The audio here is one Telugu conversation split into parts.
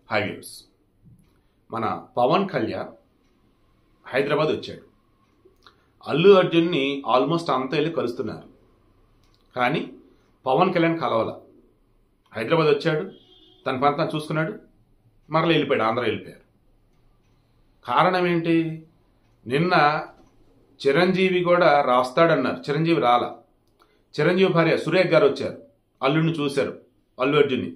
High views. మన పవన్ కళ్యాణ్ హైదరాబాద్ వచ్చాడు. అల్లు అర్జున్ని ఆల్మోస్ట్ అంతా వెళ్ళి కలుస్తున్నారు. కానీ పవన్ కళ్యాణ్ కలవాల. హైదరాబాద్ వచ్చాడు, తన పని తను చూసుకున్నాడు, మరలా వెళ్ళిపోయాడు, ఆంధ్ర వెళ్ళిపోయారు. కారణం ఏంటి? నిన్న చిరంజీవి కూడా రాస్తాడన్నారు, చిరంజీవి రాల. చిరంజీవి భార్య సురేఖ గారు వచ్చారు, అల్లుడిని చూశారు, అల్లు అర్జున్ని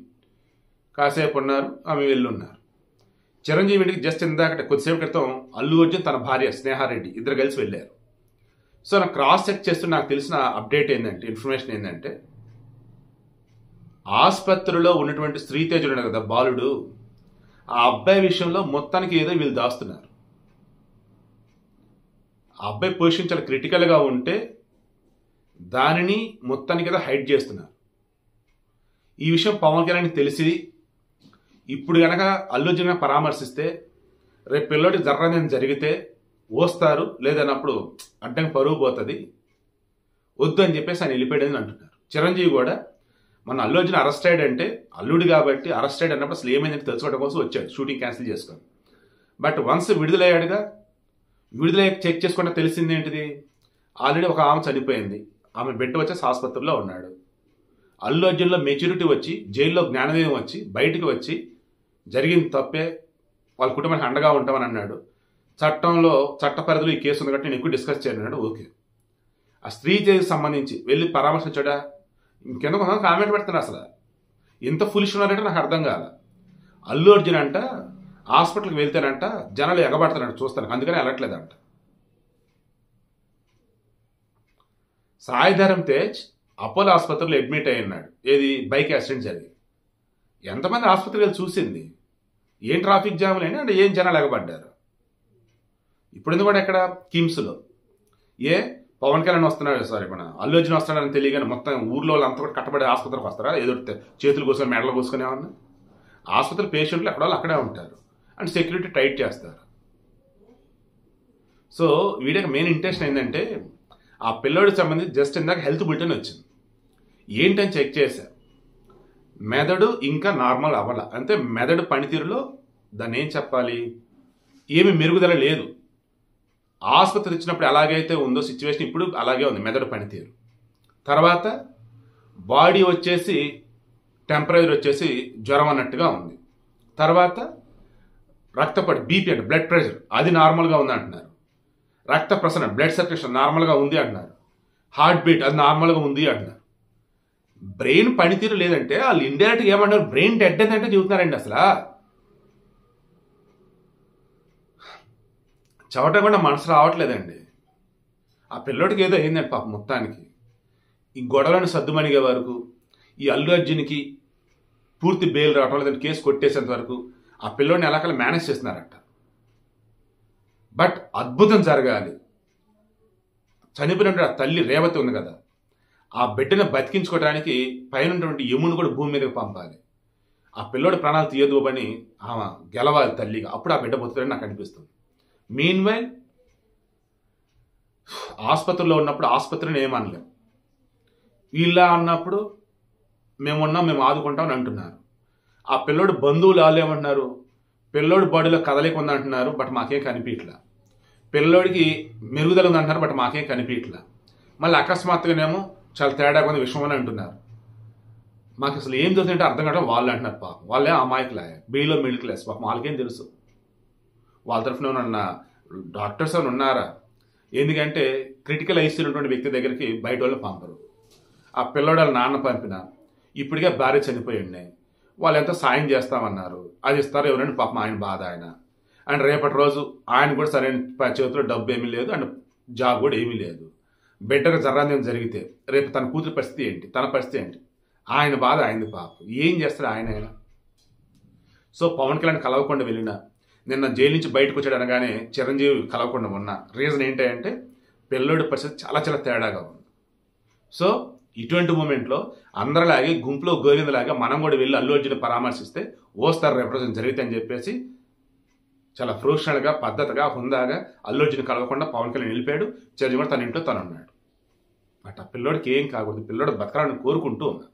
కాసేపు ఉన్నారు, ఆమె వెళ్ళున్నారు. చిరంజీవి ఇంటికి జస్ట్ ఇందాక కొద్దిసేపు క్రితం అల్లు అర్జున్ తన భార్య స్నేహారెడ్డి ఇద్దరు కలిసి వెళ్ళారు. సో నాకు క్రాస్ చెక్ చేస్తూ నాకు తెలిసిన అప్డేట్ ఏంటంటే, ఇన్ఫర్మేషన్ ఏంటంటే, ఆసుపత్రిలో ఉన్నటువంటి శ్రీతేజుడు ఉన్నాడు కదా బాలుడు, ఆ అబ్బాయి విషయంలో మొత్తానికి ఏదో వీళ్ళు దాస్తున్నారు. ఆ అబ్బాయి పొజిషన్ చాలా క్రిటికల్గా ఉంటే దానిని మొత్తానికి ఏదో హైడ్ చేస్తున్నారు. ఈ విషయం పవన్ కళ్యాణ్కి తెలిసి ఇప్పుడు కనుక అల్లు అర్జున్ పరామర్శిస్తే రేపు పిల్లోడికి జరగని జరిగితే వస్తారు, లేదన్నప్పుడు అడ్డంకి పరుగు పోతుంది, వద్దు అని చెప్పేసి ఆయన వెళ్ళిపోయాడని అంటున్నారు. చిరంజీవి కూడా మన అల్లు అర్జున్ అరెస్ట్ అయ్యాడంటే అల్లుడు కాబట్టి అరెస్ట్ అయ్యాడు అన్నప్పుడు అసలు ఏమైందని తెలుసుకోవడం కోసం వచ్చాడు, షూటింగ్ క్యాన్సిల్ చేసుకొని. బట్ వన్స్ విడుదలయ్యాడుగా, విడుదలయ్యాక చెక్ చేసుకుంటే తెలిసింది ఏంటిది, ఆల్రెడీ ఒక ఆమె చనిపోయింది, ఆమె బిడ్డ వచ్చేసి ఆసుపత్రిలో ఉన్నాడు. అల్లు అర్జున్లో మెచ్యూరిటీ వచ్చి, జైల్లో జ్ఞానోదయం వచ్చి, బయటికి వచ్చి జరిగింది తప్పే, వాళ్ళ కుటుంబానికి అండగా ఉంటామని అన్నాడు. చట్టంలో చట్ట పరిధిలో ఈ కేసు ఉంది కాబట్టి నేను ఎక్కువ డిస్కస్ చేయను. ఓకే, ఆ స్త్రీకి సంబంధించి వెళ్ళి పరామర్శించాడా? ఇంకెంత కొంతమంది కామెంట్ పెడుతున్నారు. అసలు ఎంత ఫులిష్ ఉన్నారంటే నాకు అర్థం కాల. అల్లు అర్జున్ అంట హాస్పిటల్కి వెళ్తేనంట జనాలు ఎగబడతారంట చూస్తాను, అందుకని వెళ్ళట్లేదంట. సాయిధరం తేజ్ అపోలో ఆసుపత్రిలో అడ్మిట్ అయి ఉన్నాడు. ఏది బైక్ యాక్సిడెంట్ జరిగి ఎంతమంది ఆసుపత్రికి వెళ్ళి చూసింది, ఏం ట్రాఫిక్ జాములు అయినా అంటే ఏం జనాలు ఎగబడ్డారు. ఇప్పుడు కూడా ఎక్కడ కిమ్స్లో పవన్ కళ్యాణ్ వస్తున్నాడు, సారీ మన అల్లు అర్జున్ వస్తున్నాడని తెలియగానే మొత్తం ఊర్లో వాళ్ళంతా కూడా కట్టబడి ఆసుపత్రికి వస్తారా? ఏదో చేతులు కోసుకొని మెడలు కోసుకుని ఏమన్నా? ఆసుపత్రి పేషెంట్లు ఎక్కడ వాళ్ళు అక్కడే ఉంటారు అండ్ సెక్యూరిటీ టైట్ చేస్తారు. సో వీడియోకి మెయిన్ ఇంటెన్షన్ ఏంటంటే, ఆ పిల్లోడికి సంబంధించి జస్ట్ ఇందాక హెల్త్ బులెటిన్ వచ్చింది. ఏంటని చెక్ చేశా, మెదడు ఇంకా నార్మల్ అవ్వాల, అంటే మెదడు పనితీరులో దాన్ని ఏం చెప్పాలి, ఏమి మెరుగుదల లేదు. ఆసుపత్రి ఇచ్చినప్పుడు ఎలాగైతే ఉందో సిచ్యువేషన్ ఇప్పుడు అలాగే ఉంది మెదడు పనితీరు. తర్వాత బాడీ వచ్చేసి టెంపరేచర్ వచ్చేసి జ్వరం అన్నట్టుగా ఉంది. తర్వాత రక్తపడి బీపీ అంటే బ్లడ్ ప్రెషర్ అది నార్మల్గా ఉంది అంటున్నారు. రక్త ప్రసరణ బ్లడ్ సర్క్యులేషన్ నార్మల్గా ఉంది అంటున్నారు. హార్ట్ బీట్ అది నార్మల్గా ఉంది అంటున్నారు. బ్రెయిన్ పనితీరు లేదంటే వాళ్ళు ఇండైరెక్ట్గా ఏమంటారు, బ్రెయిన్ డెడ్ అంటే చెబుతున్నారండి. అసలు చవటకుండా మనసు రావట్లేదండి. ఆ పిల్లోడికి ఏదో అయిందండి పాపం మొత్తానికి. ఈ గొడవలను సర్దుమణిగే వరకు, ఈ అల్లు అర్జున్కి పూర్తి బెయిల్ రావటం లేదంటే కేసు కొట్టేసేంత వరకు ఆ పిల్లోడిని ఎలాగలా మేనేజ్ చేస్తున్నారట. బట్ అద్భుతం జరగాలి. చనిపోయినటువంటి ఆ తల్లి రేవతి ఉంది కదా, ఆ బిడ్డను బతికించుకోవడానికి పైనటువంటి యమును కూడా భూమి మీదకి పంపాలి. ఆ పిల్లోడి ప్రాణాలు తీయదు అని ఆమె గెలవాలి తల్లిగా, అప్పుడు ఆ బిడ్డ బతుకుతాడని నాకు అనిపిస్తుంది. మీన్ వైల్ ఆసుపత్రిలో ఉన్నప్పుడు ఆసుపత్రిని ఏమనలేం, వీళ్ళ అన్నప్పుడు మేమున్నాం మేము ఆదుకుంటామని అంటున్నారు. ఆ పిల్లోడు బంధువులు వాళ్ళు ఏమంటున్నారు, పిల్లోడి బాడీలో కదలిక ఉంది అంటున్నారు, బట్ మాకేం కనిపించట్లా. పిల్లోడికి మెరుగుదల ఉంది అంటున్నారు, బట్ మాకేం కనిపించట్లా. మళ్ళీ అకస్మాత్తుగానేమో చాలా తేడా కొంత విషయం అని అంటున్నారు. మాకు అసలు ఏం జరుగుతుందంటే అర్థం కావడం వాళ్ళు అంటున్నారు. పాపం వాళ్ళే అమాయకులే, బీలో మిడిల్ క్లాస్, పాపం వాళ్ళకేం తెలుసు. వాళ్ళ తరఫున ఉన్న డాక్టర్స్ అని ఉన్నారా? ఎందుకంటే క్రిటికల్ ఐసీలో ఉన్నటువంటి వ్యక్తి దగ్గరికి బయట వాళ్ళు పంపరు. ఆ పిల్లోడు వాళ్ళ నాన్న పంపిన, ఇప్పటికే భార్య చనిపోయింది, వాళ్ళు ఎంతో సాయం చేస్తామన్నారు, అది ఇస్తారు ఎవరండి పాపం ఆయన బాధ ఆయన. అండ్ రేపటి రోజు ఆయన కూడా సరైన చేతిలో డబ్బు ఏమీ లేదు అండ్ జాబ్ కూడా ఏమీ లేదు. బెటర్గా జరగడం జరిగితే రేపు తన కూతురు పరిస్థితి ఏంటి, తన పరిస్థితి ఏంటి, ఆయన బాధ ఆయనది పాపం. ఏం చేస్తాడు ఆయన? సో పవన్ కళ్యాణ్ కలవకుండా వెళ్ళిన, నిన్న జైలు నుంచి బయటకు వచ్చాడు అనగానే చిరంజీవి కలవకుండా ఉన్న రీజన్ ఏంటంటే పిల్లోడి పరిస్థితి చాలా చాలా తేడాగా ఉంది. సో ఇటువంటి మూమెంట్లో అందరిలాగే గుంపులో గోవిందలాగా మనం కూడా వెళ్ళి అల్లు అర్జున్ పరామర్శిస్తే ఓస్తారు రిప్రజెంట్ జరిగితే అని చెప్పేసి చాలా ప్రొఫెషనల్గా పద్ధతిగా హుందాగా అల్లు అర్జున్ కలవకుండా పవన్ కళ్యాణ్ వెళ్ళిపోయాడు. చిరంజీవి కూడా తన ఇంట్లో తను ఉన్నాడు. బట్ ఆ పిల్లోడికి ఏం కాకూడదు, పిల్లోడు బతకాలని కోరుకుంటూ ఉన్నాడు.